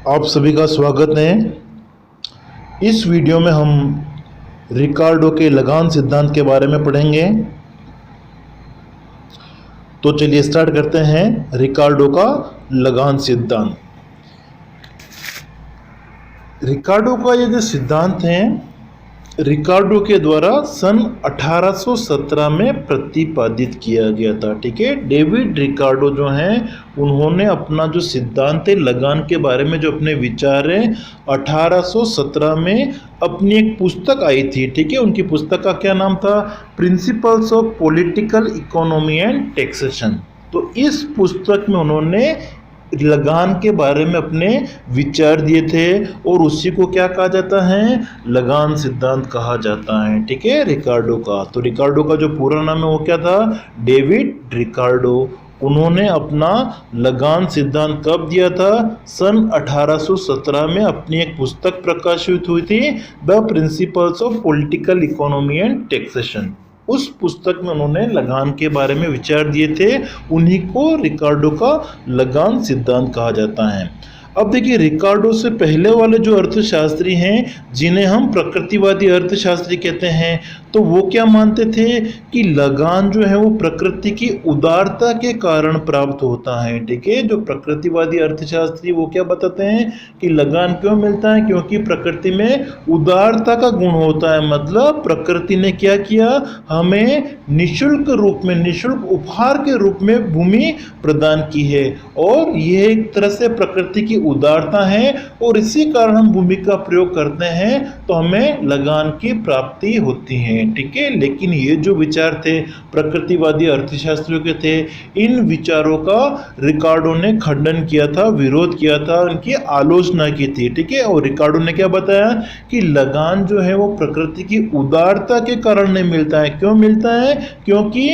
आप सभी का स्वागत है। इस वीडियो में हम रिकार्डो के लगान सिद्धांत के बारे में पढ़ेंगे। तो चलिए स्टार्ट करते हैं रिकार्डो का लगान सिद्धांत। रिकार्डो का ये जो सिद्धांत है रिकार्डो के द्वारा सन 1817 में प्रतिपादित किया गया था। ठीक है, डेविड रिकार्डो जो हैं उन्होंने अपना जो सिद्धांत है लगान के बारे में जो अपने विचार है 1817 में अपनी एक पुस्तक आई थी। ठीक है, उनकी पुस्तक का क्या नाम था? Principles of political economy and taxation. तो इस पुस्तक में उन्होंने लगान के बारे में अपने विचार दिए थे और उसी को क्या कहा जाता है? लगान सिद्धांत कहा जाता है। ठीक है, रिकार्डो का। तो रिकार्डो का जो पूरा नाम है वो क्या था? David Ricardo. उन्होंने अपना लगान सिद्धांत कब दिया था? सन 1817 में अपनी एक पुस्तक प्रकाशित हुई थी, the principles of political economy and taxation. उस पुस्तक में उन्होंने लगान के बारे में विचार दिए थे, उन्हीं को रिकार्डो का लगान सिद्धांत कहा जाता है। अब देखिए, रिकार्डो से पहले वाले जो अर्थशास्त्री हैं जिन्हें हम प्रकृतिवादी अर्थशास्त्री कहते हैं, तो वो क्या मानते थे कि लगान जो है वो प्रकृति की उदारता के कारण प्राप्त होता है। ठीक है, जो प्रकृतिवादी अर्थशास्त्री वो क्या बताते हैं कि लगान क्यों मिलता है? क्योंकि प्रकृति में उदारता का गुण होता है। मतलब प्रकृति ने क्या किया? हमें निःशुल्क रूप में, निःशुल्क उपहार के रूप में भूमि प्रदान की है और यह एक तरह से प्रकृति की उदारता है और इसी कारण हम भूमि का प्रयोग करते हैं तो हमें लगान की प्राप्ति होती है। ठीक है, लेकिन ये जो विचार थे प्रकृतिवादी अर्थशास्त्रियों के थे, इन विचारों का रिकार्डो ने खंडन किया था, विरोध किया था, उनकी आलोचना की थी। ठीक है, और रिकार्डो ने क्या बताया कि लगान जो है वो प्रकृति की उदारता के कारण नहीं मिलता है। क्यों मिलता है? क्योंकि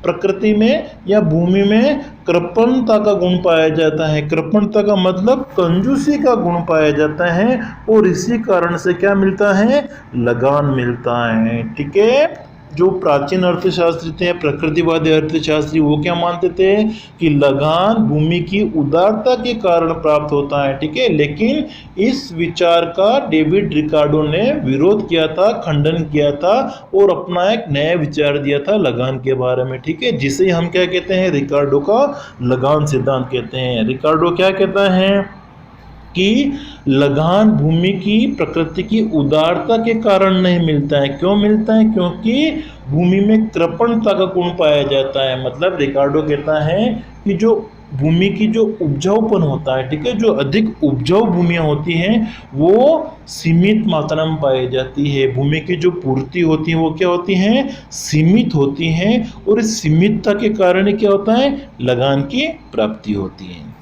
प्रकृति में या भूमि में कृपणता का गुण पाया जाता है। कृपणता का मतलब कंजूसी का गुण पाया जाता है और इसी कारण से क्या मिलता है? लगान मिलता है। ठीक है, जो प्राचीन अर्थशास्त्री थे, प्रकृतिवादी अर्थशास्त्री, वो क्या मानते थे कि लगान भूमि की उदारता के कारण प्राप्त होता है। ठीक है, लेकिन इस विचार का डेविड रिकार्डो ने विरोध किया था, खंडन किया था और अपना एक नया विचार दिया था लगान के बारे में। ठीक है, जिसे हम क्या कहते हैं? रिकार्डो का लगान सिद्धांत कहते हैं। रिकार्डो क्या कहता है कि लगान भूमि की प्रकृति की उदारता के कारण नहीं मिलता है। क्यों मिलता है? क्योंकि भूमि में कृपणता का गुण पाया जाता है। मतलब रिकार्डो कहता है कि जो भूमि की जो उपजाऊपन होता है, ठीक है, जो अधिक उपजाऊ भूमियां होती हैं वो सीमित मात्रा में पाई जाती है। भूमि की जो पूर्ति होती है वो क्या होती हैं? सीमित होती हैं और इस सीमितता के कारण क्या होता है? लगान की प्राप्ति होती है।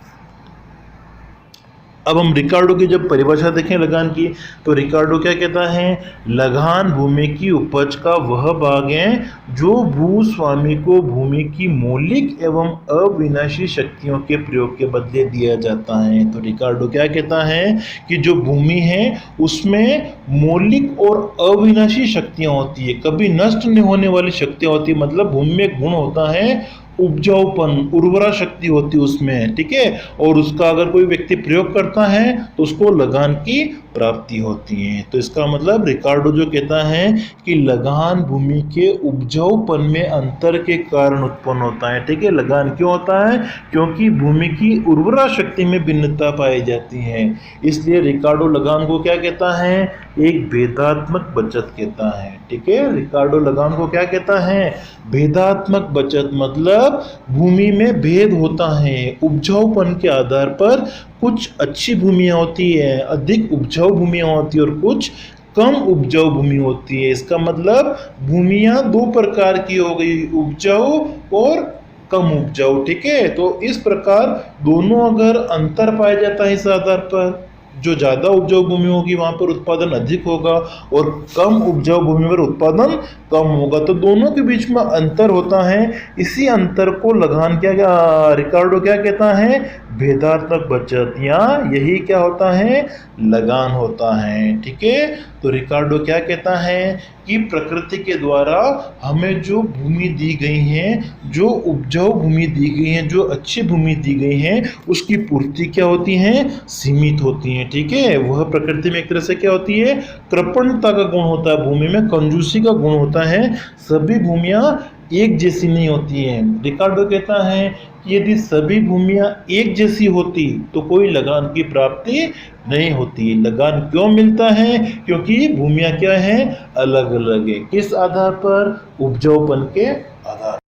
अब हम रिकार्डो की जब परिभाषा देखें लगान की, तो रिकार्डो क्या कहता है? लगान भूमि की उपज का वह भाग है जो भूस्वामी को भूमि की मौलिक एवं अविनाशी शक्तियों के प्रयोग के बदले दिया जाता है। तो रिकार्डो क्या कहता है कि जो भूमि है उसमें मौलिक और अविनाशी शक्तियां होती है, कभी नष्ट नहीं होने वाली शक्तियां होती है। मतलब भूमि में गुण होता है उपजाऊपन, उर्वरा शक्ति होती है उसमें। ठीक है, और उसका अगर कोई व्यक्ति प्रयोग करता है तो उसको लगान की प्राप्ति होती है। तो इसका मतलब रिकार्डो जो कहता है कि लगान भूमि के उपजाऊपन में अंतर के कारण उत्पन्न होता है। ठीक है, लगान क्यों होता है? क्योंकि भूमि की उर्वरा शक्ति में भिन्नता पाई जाती है। इसलिए रिकार्डो लगान को क्या कहता है? एक भेदात्मक बचत कहता है। ठीक है, रिकार्डो लगान को क्या कहता है? भेदात्मक बचत। मतलब भूमि में भेद होता है, उपजाऊपन के आधार पर कुछ अच्छी भूमियां होती है, अधिक उपजाऊ भूमियां होती है और कुछ कम उपजाऊ भूमि होती है। इसका मतलब भूमियां दो प्रकार की हो गई, उपजाऊ और कम उपजाऊ। ठीक है, तो इस प्रकार दोनों अगर अंतर पाया जाता है इस आधार पर, जो ज़्यादा उपजाऊ भूमि होगी वहाँ पर उत्पादन अधिक होगा और कम उपजाऊ भूमि पर उत्पादन कम होगा, तो दोनों के बीच में अंतर होता है। इसी अंतर को लगान रिकार्डो क्या कहता है? भेदात्मक बचत, या यही क्या होता है? लगान होता है। ठीक है, तो रिकार्डो क्या कहता है कि प्रकृति के द्वारा हमें जो भूमि दी गई है, जो उपजाऊ भूमि दी गई है, जो अच्छी भूमि दी गई है, उसकी पूर्ति क्या होती है, सीमित होती है। ठीक है, वह प्रकृति में एक तरह से क्या होती है, कृपणता का गुण होता है, भूमि में कंजूसी का गुण होता है। सभी भूमियां एक जैसी नहीं होती हैं। रिकार्डो कहता है कि यदि सभी भूमियां एक जैसी होती तो कोई लगान की प्राप्ति नहीं होती। लगान क्यों मिलता है, क्योंकि भूमियां क्या है, अलग अलग है। किस आधार पर, उपजाऊपन के आधार।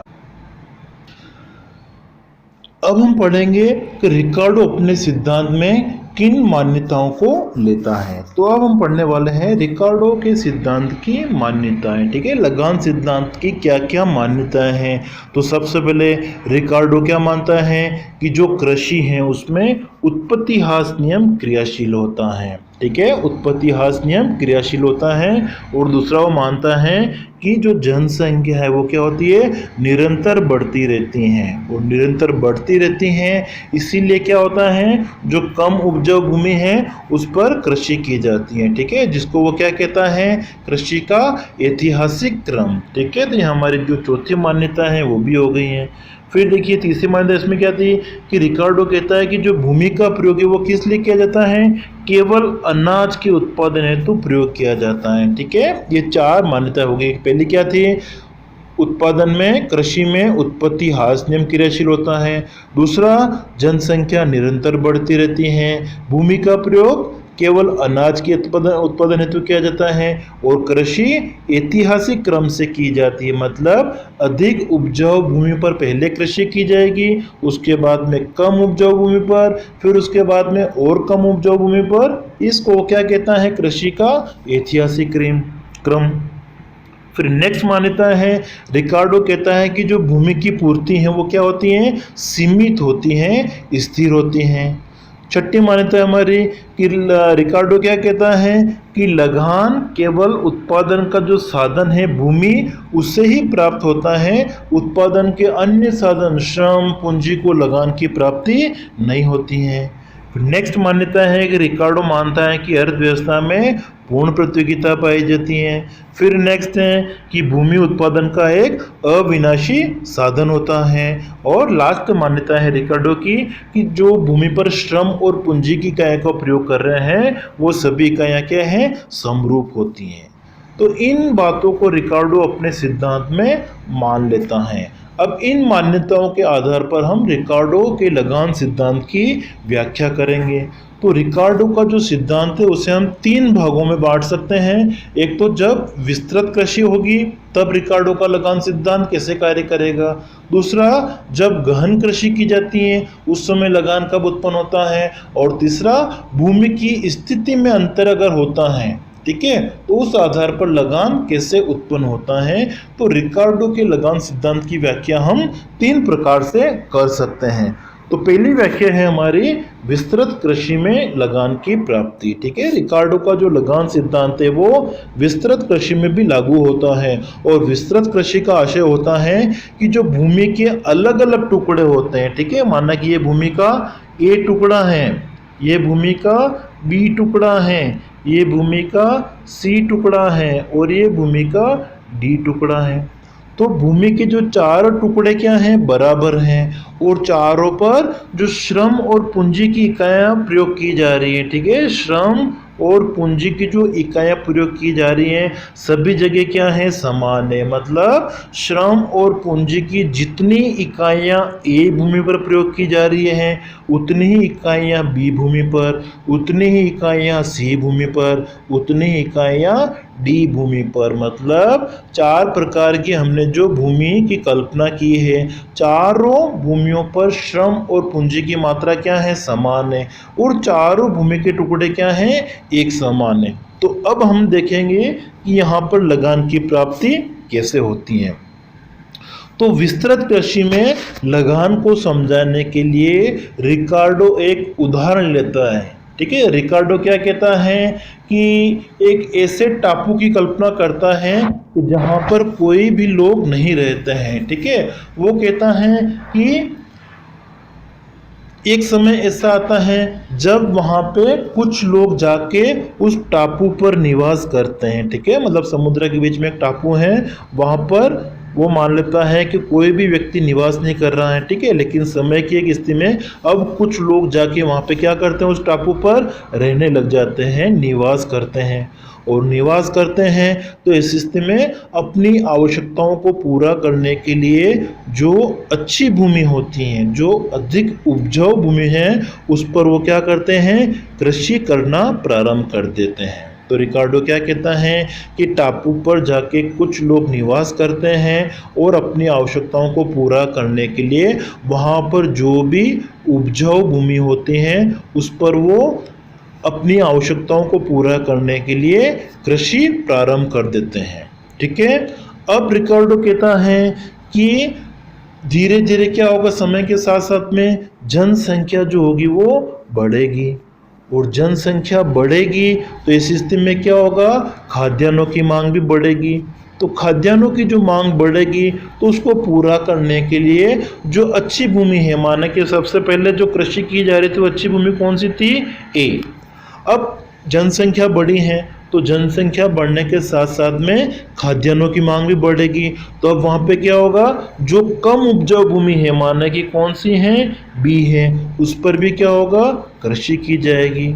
अब हम पढ़ेंगे कि रिकार्डो अपने सिद्धांत में किन मान्यताओं को लेता है। तो अब हम पढ़ने वाले हैं रिकार्डो के सिद्धांत की मान्यताएं। ठीक है, लगान सिद्धांत की क्या क्या मान्यताएं हैं। तो सबसे पहले रिकार्डो क्या मानता है कि जो कृषि है उसमें उत्पत्तिहास नियम क्रियाशील होता है। ठीक है, उत्पत्तिहास नियम क्रियाशील होता है। और दूसरा वो मानता है कि जो जनसंख्या है वो क्या होती है, निरंतर बढ़ती रहती हैं, और निरंतर बढ़ती रहती हैं, इसीलिए क्या होता है, जो कम उपजाऊ भूमि है उस पर कृषि की जाती है। ठीक है, जिसको वो क्या कहता है, कृषि का ऐतिहासिक क्रम। ठीक है, तो ये हमारी जो चौथी मान्यता है वो भी हो गई है। फिर देखिए तीसरी मान्यता इसमें क्या थी कि रिकार्डो कहता है कि जो भूमि का प्रयोग है वो किस लिए किया जाता है, केवल अनाज के उत्पादन हेतु प्रयोग किया जाता है। ठीक है, ये चार मान्यता हो गई। पहली क्या थी, उत्पादन में, कृषि में उत्पत्ति ह्रास नियम क्रियाशील होता है। दूसरा, जनसंख्या निरंतर बढ़ती रहती है। भूमि का प्रयोग केवल अनाज के उत्पादन हेतु किया जाता है। और कृषि ऐतिहासिक क्रम से की जाती है, मतलब अधिक उपजाऊ भूमि पर पहले कृषि की जाएगी, उसके बाद में कम उपजाऊ भूमि पर, फिर उसके बाद में और कम उपजाऊ भूमि पर। इसको क्या कहता है, कृषि का ऐतिहासिक क्रम। फिर नेक्स्ट मान्यता है, रिकार्डो कहता है कि जो भूमि की पूर्ति है वो क्या होती है, सीमित होती हैं, स्थिर होती हैं। छठी मान्यता है हमारी कि रिकार्डो क्या कहता है कि लगान केवल उत्पादन का जो साधन है भूमि, उससे ही प्राप्त होता है। उत्पादन के अन्य साधन, श्रम, पूंजी को लगान की प्राप्ति नहीं होती है। नेक्स्ट मान्यता है कि रिकार्डो मानता है कि अर्थव्यवस्था में पूर्ण प्रतियोगिता पाई जाती है। फिर नेक्स्ट है कि भूमि उत्पादन का एक अविनाशी साधन होता है। और लास्ट मान्यता है रिकार्डो की कि जो भूमि पर श्रम और पूंजी की इकाइयों का प्रयोग कर रहे हैं वो सभी इकाइयाँ क्या हैं, समरूप होती हैं। तो इन बातों को रिकार्डो अपने सिद्धांत में मान लेता है। अब इन मान्यताओं के आधार पर हम रिकार्डो के लगान सिद्धांत की व्याख्या करेंगे। तो रिकार्डो का जो सिद्धांत है उसे हम तीन भागों में बांट सकते हैं। एक तो जब विस्तृत कृषि होगी तब रिकार्डो का लगान सिद्धांत कैसे कार्य करेगा। दूसरा, जब गहन कृषि की जाती है उस समय लगान कब उत्पन्न होता है। और तीसरा, भूमि की स्थिति में अंतर अगर होता है, ठीक है, तो उस आधार पर लगान कैसे उत्पन्न होता है। तो रिकार्डो के लगान सिद्धांत की व्याख्या हम तीन प्रकार से कर सकते हैं। तो पहली व्याख्या है हमारी विस्तृत कृषि में लगान की प्राप्ति। ठीक है, रिकार्डो का जो लगान सिद्धांत है वो विस्तृत कृषि में भी लागू होता है। और विस्तृत कृषि का आशय होता है कि जो भूमि के अलग अलग टुकड़े होते हैं, ठीक है, माना कि ये भूमि का ए टुकड़ा है, ये भूमि का बी टुकड़ा है, ये भूमि का सी टुकड़ा है और ये भूमि का डी टुकड़ा है। तो भूमि के जो चार टुकड़े क्या हैं, बराबर हैं, और चारों पर जो श्रम और पूंजी की इकाइयाँ प्रयोग की जा रही हैं, ठीक है, श्रम और पूंजी की जो इकाइयाँ प्रयोग की जा रही हैं सभी जगह क्या है, समान है। मतलब श्रम और पूंजी की जितनी इकाइयाँ ए भूमि पर प्रयोग की जा रही हैं उतनी ही इकाइयाँ बी भूमि पर, उतनी ही इकाइयाँ सी भूमि पर, उतनी ही इकाइयाँ डी भूमि पर। मतलब चार प्रकार की हमने जो भूमि की कल्पना की है, चारों भूमियों पर श्रम और पूंजी की मात्रा क्या है, समान है, और चारों भूमि के टुकड़े क्या हैं, एक समान है। तो अब हम देखेंगे कि यहाँ पर लगान की प्राप्ति कैसे होती है। तो विस्तृत कृषि में लगान को समझाने के लिए रिकार्डो एक उदाहरण लेता है। ठीक है, रिकार्डो क्या कहता है कि एक ऐसे टापू की कल्पना करता है कि जहाँ पर कोई भी लोग नहीं रहते हैं। ठीक है, वो कहता है कि एक समय ऐसा आता है जब वहाँ पे कुछ लोग जाके उस टापू पर निवास करते हैं, ठीक है। मतलब समुद्र के बीच में एक टापू है, वहाँ पर वो मान लेता है कि कोई भी व्यक्ति निवास नहीं कर रहा है, ठीक है। लेकिन समय की एक स्थिति में अब कुछ लोग जाके वहाँ पे क्या करते हैं, उस टापू पर रहने लग जाते हैं, निवास करते हैं। और निवास करते हैं तो इस स्थिति में अपनी आवश्यकताओं को पूरा करने के लिए जो अच्छी भूमि होती हैं, जो अधिक उपजाऊ भूमि है, उस पर वो क्या करते हैं, कृषि करना प्रारंभ कर देते हैं। तो रिकार्डो क्या कहता है कि टापू पर जाके कुछ लोग निवास करते हैं और अपनी आवश्यकताओं को पूरा करने के लिए वहाँ पर जो भी उपजाऊ भूमि होती हैं उस पर वो अपनी आवश्यकताओं को पूरा करने के लिए कृषि प्रारंभ कर देते हैं, ठीक है। अब रिकार्डो कहता है कि धीरे धीरे क्या होगा, समय के साथ साथ में जनसंख्या जो होगी वो बढ़ेगी, और जनसंख्या बढ़ेगी तो इस स्थिति में क्या होगा, खाद्यान्नों की मांग भी बढ़ेगी। तो खाद्यान्नों की जो मांग बढ़ेगी तो उसको पूरा करने के लिए जो अच्छी भूमि है, माना कि सबसे पहले जो कृषि की जा रही थी वो अच्छी भूमि कौन सी थी, ए। अब जनसंख्या बढ़ी है तो जनसंख्या बढ़ने के साथ साथ में खाद्यान्नों की मांग भी बढ़ेगी। तो अब वहाँ पे क्या होगा, जो कम उपजाऊ भूमि है, माना कि कौन सी है, बी है, उस पर भी क्या होगा, कृषि की जाएगी।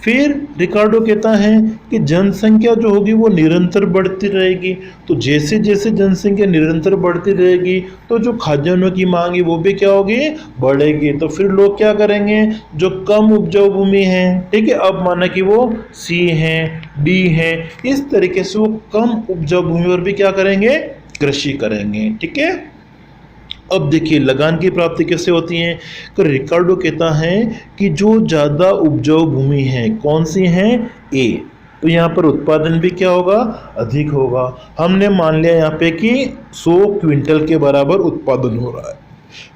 फिर रिकार्डो कहता है कि जनसंख्या जो होगी वो निरंतर बढ़ती रहेगी। तो जैसे जैसे जनसंख्या निरंतर बढ़ती रहेगी तो जो खाद्यान्नों की मांग है वो भी क्या होगी, बढ़ेगी। तो फिर लोग क्या करेंगे, जो कम उपजाऊ भूमि है, ठीक है, अब माना कि वो सी है, डी है, इस तरीके से वो कम उपजाऊ भूमि पर भी क्या करेंगे, कृषि करेंगे, ठीक है। अब देखिए लगान की प्राप्ति कैसे होती है। तो रिकार्डो कहता है कि जो ज़्यादा उपजाऊ भूमि है कौन सी है, ए। तो यहाँ पर उत्पादन भी क्या होगा, अधिक होगा। हमने मान लिया यहाँ पे कि 100 क्विंटल के बराबर उत्पादन हो रहा है।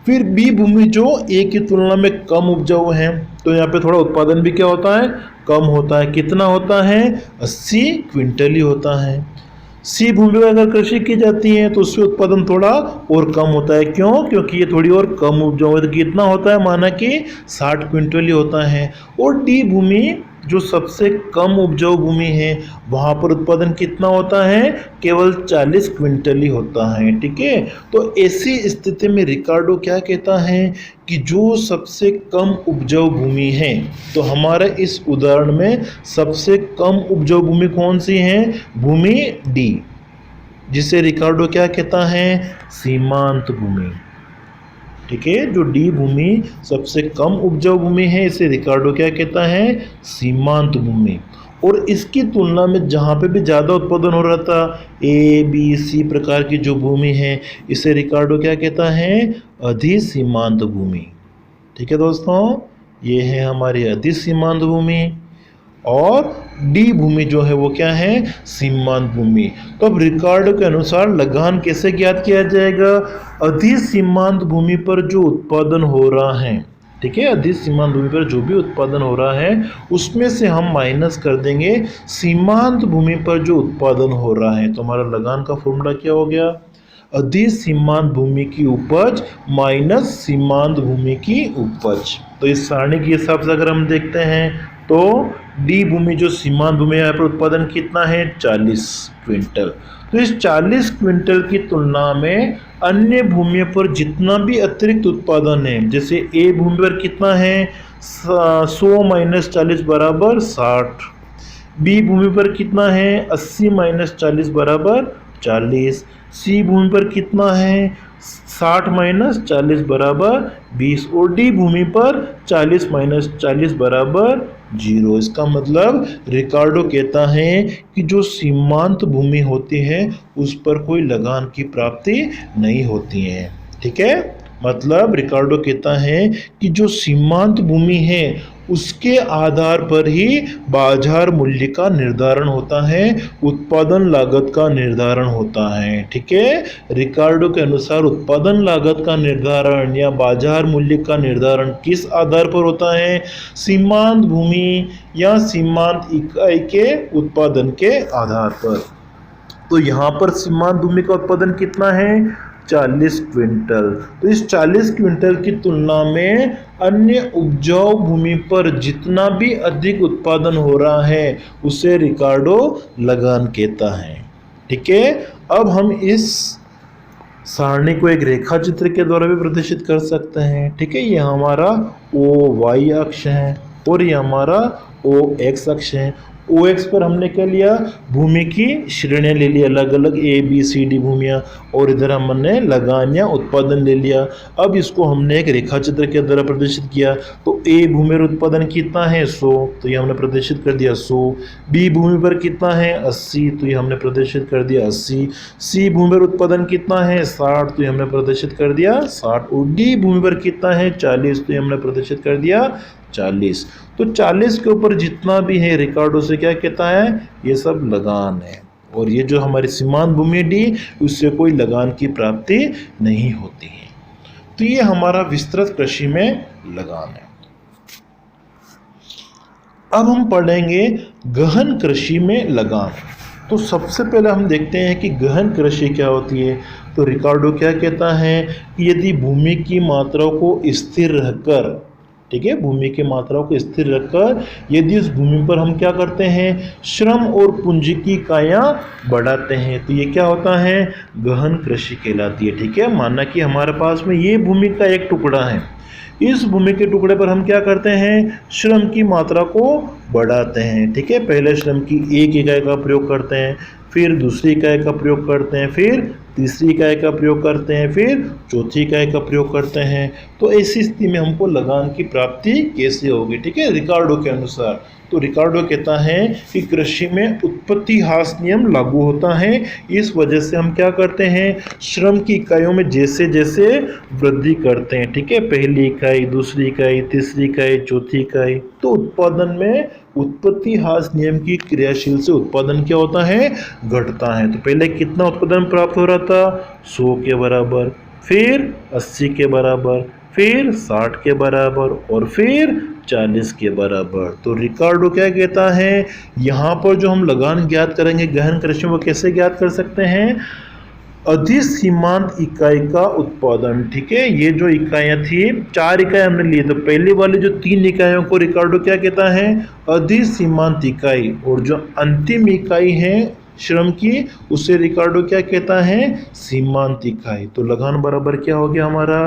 फिर बी भूमि जो ए की तुलना में कम उपजाऊ है, तो यहाँ पे थोड़ा उत्पादन भी क्या होता है, कम होता है। कितना होता है, 80 क्विंटल ही होता है। सी भूमि पर अगर कृषि की जाती है तो उससे उत्पादन थोड़ा और कम होता है। क्यों, क्योंकि ये थोड़ी और कम उपजाऊ है। तो कितना होता है, माना कि 60 क्विंटल ही होता है। और डी भूमि जो सबसे कम उपजाऊ भूमि है, वहाँ पर उत्पादन कितना होता है, केवल 40 क्विंटल ही होता है, ठीक है। तो ऐसी स्थिति में रिकार्डो क्या कहता है कि जो सबसे कम उपजाऊ भूमि है, तो हमारे इस उदाहरण में सबसे कम उपजाऊ भूमि कौन सी है, भूमि डी, जिसे रिकार्डो क्या कहता है, सीमांत भूमि, ठीक है। जो डी भूमि सबसे कम उपजाऊ भूमि है, इसे रिकार्डो क्या कहता है, सीमांत भूमि। और इसकी तुलना में जहाँ पे भी ज़्यादा उत्पादन हो रहा था, ए बी सी प्रकार की जो भूमि है, इसे रिकार्डो क्या कहता है, अधिसीमांत भूमि, ठीक है दोस्तों। ये है हमारी अधिसीमांत भूमि। और डी भूमि जो है वो क्या है, सीमांत भूमि। तो अब रिकार्डो के अनुसार लगान कैसे ज्ञात किया जाएगा, अधिसीमांत भूमि पर जो उत्पादन हो रहा है, ठीक है, अधिसीमांत भूमि पर जो भी उत्पादन हो रहा है उसमें से हम माइनस कर देंगे सीमांत भूमि पर जो उत्पादन हो रहा है। तो हमारा लगान का फॉर्मूला क्या हो गया, अधिसीमांत भूमि की उपज माइनस सीमांत भूमि की उपज। तो इस सारणी के हिसाब से अगर हम देखते हैं तो डी भूमि जो सीमांत भूमि है, यहाँ पर उत्पादन कितना है, 40 क्विंटल। तो इस 40 क्विंटल की तुलना में अन्य भूमियों पर जितना भी अतिरिक्त उत्पादन है, जैसे ए भूमि पर कितना है, 100 माइनस 40 बराबर 60। बी भूमि पर कितना है, 80 माइनस 40 बराबर 40। सी भूमि पर कितना है, 60 माइनस 40 बराबर 20। और डी भूमि पर 40 माइनस 40 बराबर 0। इसका मतलब रिकार्डो कहता है कि जो सीमांत भूमि होती है उस पर कोई लगान की प्राप्ति नहीं होती है, ठीक है। मतलब रिकार्डो कहता है कि जो सीमांत भूमि है उसके आधार पर ही बाजार मूल्य का निर्धारण होता है, उत्पादन लागत का निर्धारण होता है, ठीक है। रिकार्डो के अनुसार उत्पादन लागत का निर्धारण या बाजार मूल्य का निर्धारण किस आधार पर होता है, सीमांत भूमि या सीमांत इकाई के उत्पादन के आधार पर। तो यहाँ पर सीमांत भूमि का उत्पादन कितना है, 40 क्विंटल। तो इस 40 क्विंटल की तुलना में अन्य उपजाऊ भूमि पर जितना भी अधिक उत्पादन हो रहा है उसे रिकार्डो लगान कहता है। ठीक है, अब हम इस सारणी को एक रेखा चित्र के द्वारा भी प्रदर्शित कर सकते हैं। ठीक है, ये हमारा ओ वाई अक्ष है और ये हमारा ओ एक्स अक्ष है। ओ एक्स पर हमने क्या लिया, भूमि की श्रेणियां ले ली, अलग अलग ए बी सी डी भूमियां, और इधर हमने लगान या उत्पादन ले लिया। अब इसको हमने एक रेखा चित्र के द्वारा प्रदर्शित किया। तो ए भूमि पर उत्पादन कितना है 100, तो ये हमने प्रदर्शित कर दिया 100। बी भूमि पर कितना है 80, तो ये हमने प्रदर्शित कर दिया 80। सी भूमि पर उत्पादन कितना है 60, तो ये हमने प्रदर्शित कर दिया 60। और डी भूमि पर कितना है 40, तो ये हमने प्रदर्शित कर दिया 40। तो 40 के ऊपर जितना भी है रिकार्डो से क्या कहता है, ये सब लगान है। और ये जो हमारी सीमांत भूमि डी, उससे कोई लगान की प्राप्ति नहीं होती है। तो ये हमारा विस्तृत कृषि में लगान है। अब हम पढ़ेंगे गहन कृषि में लगान। तो सबसे पहले हम देखते हैं कि गहन कृषि क्या होती है। तो रिकार्डो क्या कहता है कि यदि भूमि की मात्राओं को स्थिर रखकर, ठीक है, भूमि की मात्राओं को स्थिर रखकर यदि उस भूमि पर हम क्या करते हैं, श्रम और पूंजी की इकाइयां बढ़ाते हैं, तो ये क्या होता है, गहन कृषि कहलाती है। ठीक है, माना कि हमारे पास में ये भूमि का एक टुकड़ा है, इस भूमि के टुकड़े पर हम क्या करते हैं, श्रम की मात्रा को बढ़ाते हैं। ठीक है, पहले श्रम की 1 इकाई का प्रयोग करते हैं, फिर दूसरी इकाई का प्रयोग करते हैं, फिर तीसरी इकाई का प्रयोग करते हैं, फिर चौथी इकाई का प्रयोग करते हैं। तो ऐसी स्थिति में हमको लगान की प्राप्ति कैसे होगी। ठीक है, रिकार्डो के अनुसार। तो रिकार्डो कहता है कि कृषि में उत्पत्ति ह्रास नियम लागू होता है। इस वजह से हम क्या करते हैं, श्रम की इकाइयों में जैसे जैसे वृद्धि करते हैं, ठीक है, पहली इकाई, दूसरी इकाई, तीसरी इकाई, चौथी इकाई, तो उत्पादन में उत्पत्ति ह्रास नियम की क्रियाशील से उत्पादन क्या होता है, घटता है। तो पहले कितना उत्पादन प्राप्त हो रहा था, 100 के बराबर, फिर 80 के बराबर, फिर 60 के बराबर और फिर 40 के बराबर। तो रिकार्डो क्या कहता है, यहाँ पर जो हम लगान ज्ञात करेंगे गहन कृषि में, वो कैसे ज्ञात कर सकते हैं, अधिसीमांत इकाई का उत्पादन। ठीक है, ये जो इकाइयां थी, 4 इकाई हमने लिए, तो पहले वाली जो 3 इकाइयों को रिकार्डो क्या कहता है, अधिसीमांत इकाई, और जो अंतिम इकाई है श्रम की, उसे रिकार्डो क्या कहता है, सीमांत इकाई। तो लगान बराबर क्या हो गया हमारा,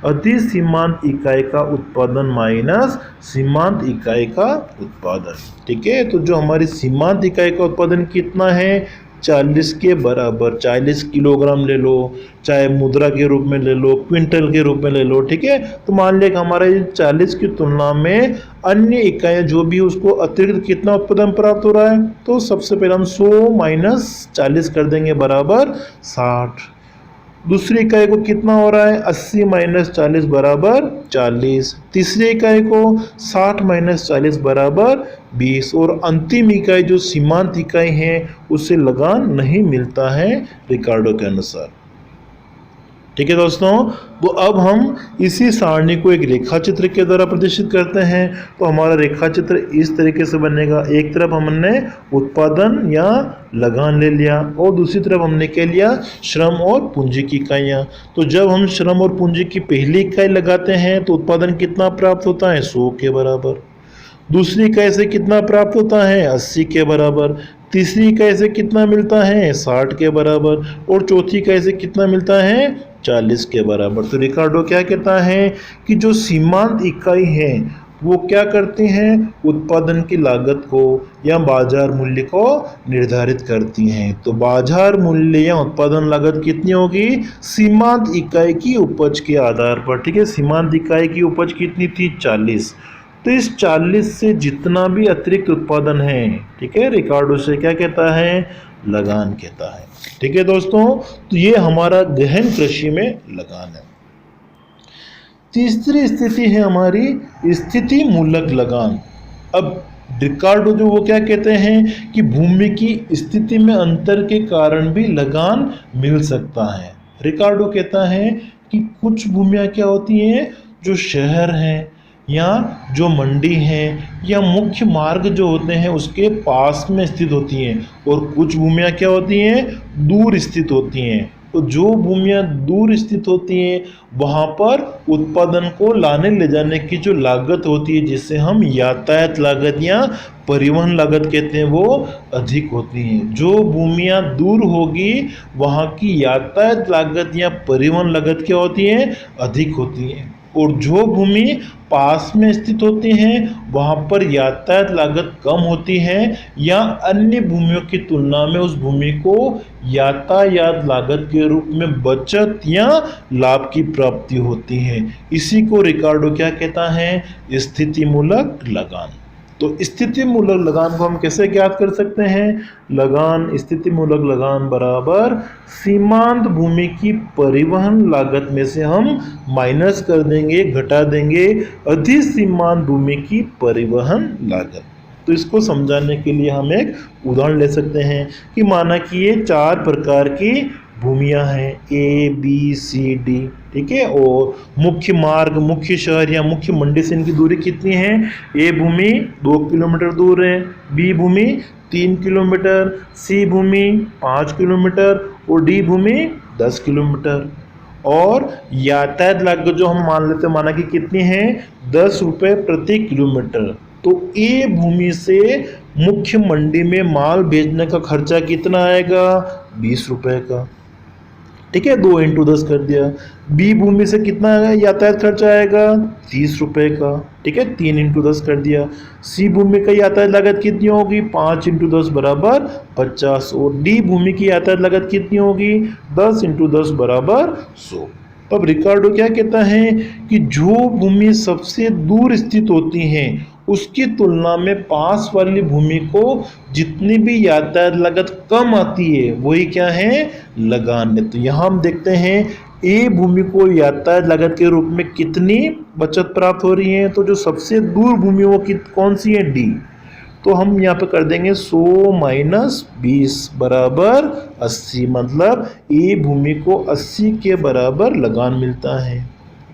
अधिसीमांत इकाई का उत्पादन माइनस सीमांत इकाई का उत्पादन। ठीक है, तो जो हमारी सीमांत इकाई का उत्पादन कितना है, 40 के बराबर, 40 किलोग्राम ले लो, चाहे मुद्रा के रूप में ले लो, क्विंटल के रूप में ले लो। ठीक है, तो मान लिया कि हमारा ये 40 की तुलना में अन्य इकाइयाँ जो भी, उसको अतिरिक्त कितना उत्पादन प्राप्त हो रहा है। तो सबसे पहले हम 100 माइनस 40 कर देंगे बराबर 60। दूसरी इकाई को कितना हो रहा है, 80 माइनस 40 बराबर 40। तीसरी इकाई को 60 माइनस 40 बराबर 20। और अंतिम इकाई जो सीमांत इकाई है, उसे लगान नहीं मिलता है रिकार्डो के अनुसार। ठीक है दोस्तों, तो अब हम इसी सारणी को एक रेखा चित्र के द्वारा प्रदर्शित करते हैं। तो हमारा रेखा चित्र इस तरीके से बनेगा, एक तरफ हमने उत्पादन या लगान ले लिया और दूसरी तरफ हमने क्या लिया, श्रम और पूंजी की इकाइयाँ। तो जब हम श्रम और पूंजी की पहली इकाई लगाते हैं तो उत्पादन कितना प्राप्त होता है, 100 के बराबर। दूसरी इकाई से कितना प्राप्त होता है, 80 के बराबर। तीसरी इकाई से कितना मिलता है, 60 के बराबर। और चौथी इकाई से कितना मिलता है, 40 के बराबर। तो रिकार्डो क्या कहता है कि जो सीमांत इकाई है वो क्या करती हैं, उत्पादन की लागत को या बाजार मूल्य को निर्धारित करती हैं। तो बाजार मूल्य या उत्पादन लागत कितनी होगी, सीमांत इकाई की उपज के आधार पर। ठीक है, सीमांत इकाई की उपज कितनी थी, 40। तो इस 40 से जितना भी अतिरिक्त उत्पादन है, ठीक है, रिकार्डो से क्या कहता है, लगान कहता है। ठीक है दोस्तों, तो ये हमारा गहन कृषि में लगान है। तीसरी स्थिति है हमारी स्थिति मूलक लगान। अब रिकार्डो जो वो क्या कहते हैं कि भूमि की स्थिति में अंतर के कारण भी लगान मिल सकता है। रिकार्डो कहता है कि कुछ भूमियां क्या होती हैं, जो शहर हैं या जो मंडी है या मुख्य मार्ग जो होते हैं उसके पास में स्थित होती हैं, और कुछ भूमियां क्या होती हैं, दूर स्थित होती हैं। तो जो भूमियां दूर स्थित होती हैं वहां पर उत्पादन को लाने ले जाने की जो लागत होती है, जिसे हम यातायात लागत या परिवहन लागत कहते हैं, वो अधिक होती हैं। जो भूमियां दूर होगी वहां की यातायात लागत या परिवहन लागत क्या होती है, अधिक होती है। और जो भूमि पास में स्थित होती हैं वहां पर यातायात लागत कम होती है या अन्य भूमियों की तुलना में उस भूमि को यातायात लागत के रूप में बचत या लाभ की प्राप्ति होती है। इसी को रिकार्डो क्या कहता है, स्थिति मूलक लगान। तो स्थिति मूलक लगान को हम कैसे ज्ञात कर सकते हैं, लगान स्थिति मूलक लगान बराबर सीमांत भूमि की परिवहन लागत में से हम माइनस कर देंगे, घटा देंगे अधिसीमांत भूमि की परिवहन लागत। तो इसको समझाने के लिए हम एक उदाहरण ले सकते हैं कि माना कि ये 4 प्रकार की भूमियां हैं, ए बी सी डी, ठीक है। और मुख्य मार्ग, मुख्य शहर या मुख्य मंडी से इनकी दूरी कितनी है, ए भूमि 2 किलोमीटर दूर है, बी भूमि 3 किलोमीटर, सी भूमि 5 किलोमीटर और डी भूमि 10 किलोमीटर। और यातायात लागत जो हम मान लेते हैं, माना कि कितनी है, 10 रुपये प्रति किलोमीटर। तो ए भूमि से मुख्य मंडी में माल भेजने का खर्चा कितना आएगा, 20 रुपये का, ठीक है, 2 × 10 कर दिया। बी भूमि से कितना यातायात खर्चा आएगा, 30 रुपये का, ठीक है, 3 × 10 कर दिया। सी भूमि का यातायात लागत कितनी होगी, 5 × 10 बराबर 50। और डी भूमि की यातायात लागत कितनी होगी, 10 × 10 बराबर 100। अब रिकार्डो क्या कहता है कि जो भूमि सबसे दूर स्थित होती हैं उसकी तुलना में पास वाली भूमि को जितनी भी यातायात लागत कम आती है वही क्या है, लगान है। तो यहाँ हम देखते हैं ए भूमि को यातायात लागत के रूप में कितनी बचत प्राप्त हो रही है, तो जो सबसे दूर भूमि वो कौन सी है, डी। तो हम यहाँ पे कर देंगे 100 - 20 बराबर 80, मतलब ए भूमि को 80 के बराबर लगान मिलता है।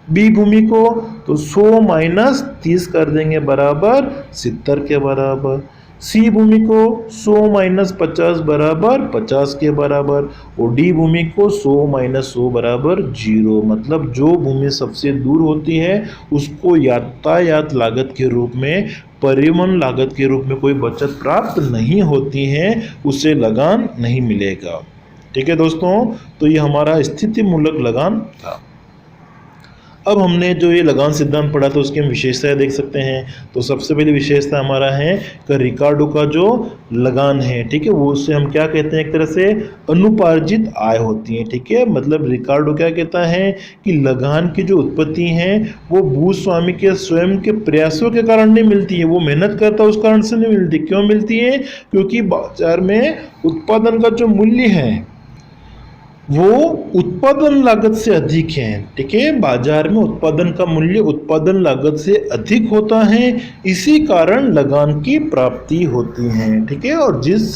बी भूमि को तो 100 - 30 कर देंगे बराबर 70 के बराबर। सी भूमि को 100 - 50 बराबर 50 के बराबर। और डी भूमि को 100 - 100 बराबर 0, मतलब जो भूमि सबसे दूर होती है उसको यातायात लागत के रूप में, परिवहन लागत के रूप में कोई बचत प्राप्त नहीं होती है, उसे लगान नहीं मिलेगा। ठीक है दोस्तों, तो ये हमारा स्थिति मूलक लगान था। अब हमने जो ये लगान सिद्धांत पढ़ा था उसकी हम विशेषताएं देख सकते हैं। तो सबसे पहली विशेषता हमारा है कि रिकार्डो का जो लगान है, ठीक है, वो उससे हम क्या कहते हैं, एक तरह से अनुपार्जित आय होती है, ठीक है। मतलब रिकार्डो क्या कहता है कि लगान की जो उत्पत्ति है वो भूस्वामी के स्वयं के प्रयासों के कारण नहीं मिलती है, वो मेहनत करता है उस कारण से नहीं मिलती। क्यों मिलती है, क्योंकि बाजार में उत्पादन का जो मूल्य है वो उत्पादन लागत से अधिक है, ठीक है। बाजार में उत्पादन का मूल्य उत्पादन लागत से अधिक होता है, इसी कारण लगान की प्राप्ति होती है, ठीक है। और जिस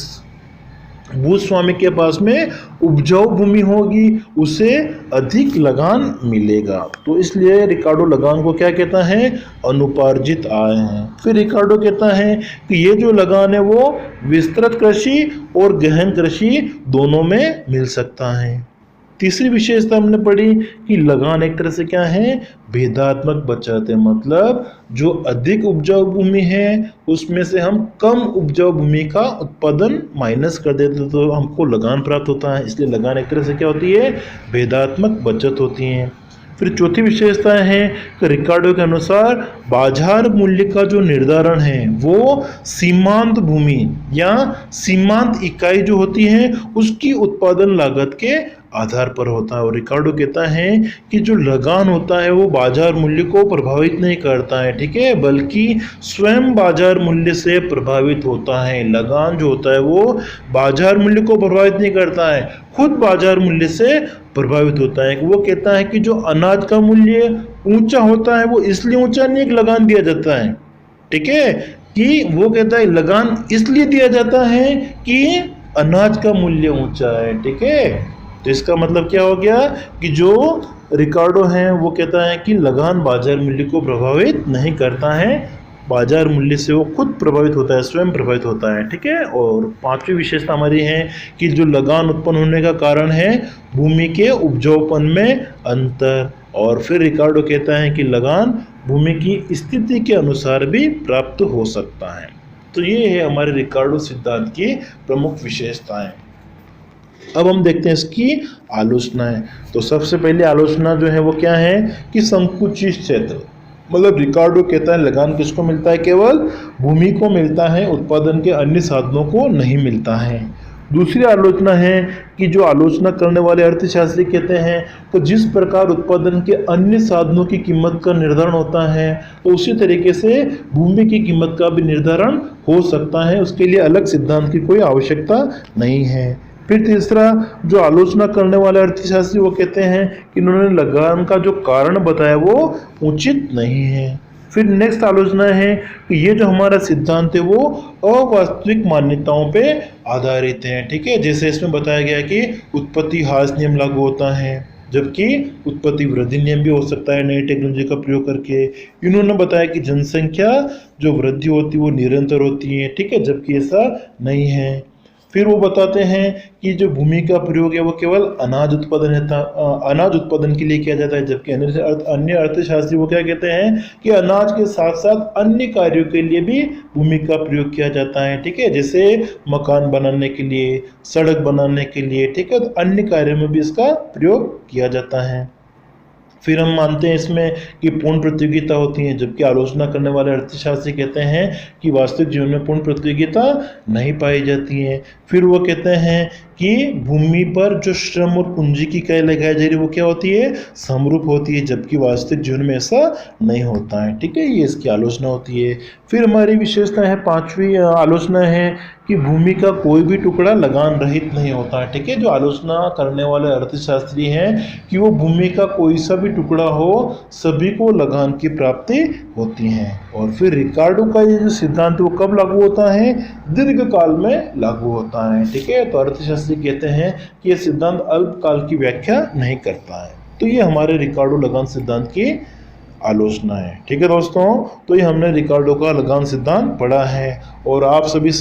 भूस्वामी के पास में उपजाऊ भूमि होगी उसे अधिक लगान मिलेगा। तो इसलिए रिकार्डो लगान को क्या कहता है, अनुपार्जित आय है। फिर रिकार्डो कहता है कि ये जो लगान है वो विस्तृत कृषि और गहन कृषि दोनों में मिल सकता है। तीसरी विशेषता हमने पढ़ी कि लगान एक तरह से क्या है, भेदात्मक बचत है। मतलब जो अधिक उपजाऊ भूमि है उसमें से हम कम उपजाऊ भूमि का उत्पादन माइनस कर देते तो हमको लगान प्राप्त होता है। इसलिए लगान एक तरह से क्या होती है, भेदात्मक बचत होती है। फिर चौथी विशेषता है कि रिकार्डो के अनुसार बाजार मूल्य का जो निर्धारण है वो सीमांत भूमि या सीमांत इकाई जो होती है उसकी उत्पादन लागत के आधार पर होता है। और रिकार्डो कहता है कि जो लगान होता है वो बाजार मूल्य को प्रभावित नहीं करता है, ठीक है, बल्कि स्वयं बाजार मूल्य से प्रभावित होता है। लगान जो होता है वो बाजार मूल्य को प्रभावित नहीं करता है, खुद बाजार मूल्य से प्रभावित होता है। वो कहता है कि जो अनाज का मूल्य ऊंचा होता है वो इसलिए ऊंचा नहीं, एक लगान दिया जाता है, ठीक है, कि वो कहता है लगान इसलिए दिया जाता है कि अनाज का मूल्य ऊंचा है, ठीक है। तो इसका मतलब क्या हो गया कि जो रिकार्डो है वो कहता है कि लगान बाजार मूल्य को प्रभावित नहीं करता है, बाजार मूल्य से वो खुद प्रभावित होता है, स्वयं प्रभावित होता है, ठीक है। और पांचवी विशेषता हमारी है कि जो लगान उत्पन्न होने का कारण है भूमि के उपजाऊपन में अंतर। और फिर रिकार्डो कहता है कि लगान भूमि की स्थिति के अनुसार भी प्राप्त हो सकता है। तो ये है हमारे रिकार्डो सिद्धांत की प्रमुख विशेषताएं। अब हम देखते हैं इसकी आलोचनाएं। तो सबसे पहले आलोचना जो है वो क्या है कि संकुचित क्षेत्र, मतलब रिकार्डो कहता है लगान किसको मिलता है, केवल भूमि को मिलता है, उत्पादन के अन्य साधनों को नहीं मिलता है। दूसरी आलोचना है कि जो आलोचना करने वाले अर्थशास्त्री कहते हैं तो जिस प्रकार उत्पादन के अन्य साधनों की कीमत का निर्धारण होता है तो उसी तरीके से भूमि की कीमत का भी निर्धारण हो सकता है, उसके लिए अलग सिद्धांत की कोई आवश्यकता नहीं है। फिर तीसरा, जो आलोचना करने वाले अर्थशास्त्री वो कहते हैं कि उन्होंने लगान का जो कारण बताया वो उचित नहीं है। फिर नेक्स्ट आलोचना है कि ये जो हमारा सिद्धांत है वो अवास्तविक मान्यताओं पे आधारित है, ठीक है। जैसे इसमें बताया गया कि उत्पत्ति ह्रास नियम लागू होता है, जबकि उत्पत्ति वृद्धि नियम भी हो सकता है नई टेक्नोलॉजी का प्रयोग करके। इन्होंने बताया कि जनसंख्या जो वृद्धि होती है वो निरंतर होती है, ठीक है, जबकि ऐसा नहीं है। फिर वो बताते हैं कि जो भूमि का प्रयोग है वो केवल अनाज उत्पादन के लिए किया जाता है, जबकि अन्य अर्थशास्त्री वो क्या कहते हैं कि अनाज के साथ साथ अन्य कार्यों के लिए भी भूमि का प्रयोग किया जाता है, ठीक है, जैसे मकान बनाने के लिए, सड़क बनाने के लिए, ठीक है, तो अन्य कार्यों में भी इसका प्रयोग किया जाता है। फिर हम मानते हैं इसमें कि पूर्ण प्रतियोगिता होती है, जबकि आलोचना करने वाले अर्थशास्त्री कहते हैं कि वास्तविक जीवन में पूर्ण प्रतियोगिता नहीं पाई जाती है। फिर वो कहते हैं कि भूमि पर जो श्रम और पूंजी की इकाई लगाई जा रही है वो क्या होती है, समरूप होती है, जबकि वास्तविक जीवन में ऐसा नहीं होता है, ठीक है, ये इसकी आलोचना होती है। फिर हमारी विशेषता है, पांचवी आलोचना है कि भूमि का कोई भी टुकड़ा लगान रहित नहीं होता है, ठीक है। जो आलोचना करने वाले अर्थशास्त्री हैं कि वो भूमि का कोई सा भी टुकड़ा हो सभी को लगान की प्राप्ति होती है। और फिर रिकार्डो का ये जो सिद्धांत वो कब लागू होता है, दीर्घ काल में लागू होता है, ठीक है। तो अर्थशास्त्री कहते हैं कि ये सिद्धांत अल्पकाल की व्याख्या नहीं करता है। तो ये हमारे रिकार्डो लगान सिद्धांत की आलोचना है, ठीक है दोस्तों। तो ये हमने रिकार्डो का लगान सिद्धांत पढ़ा है और आप सभी से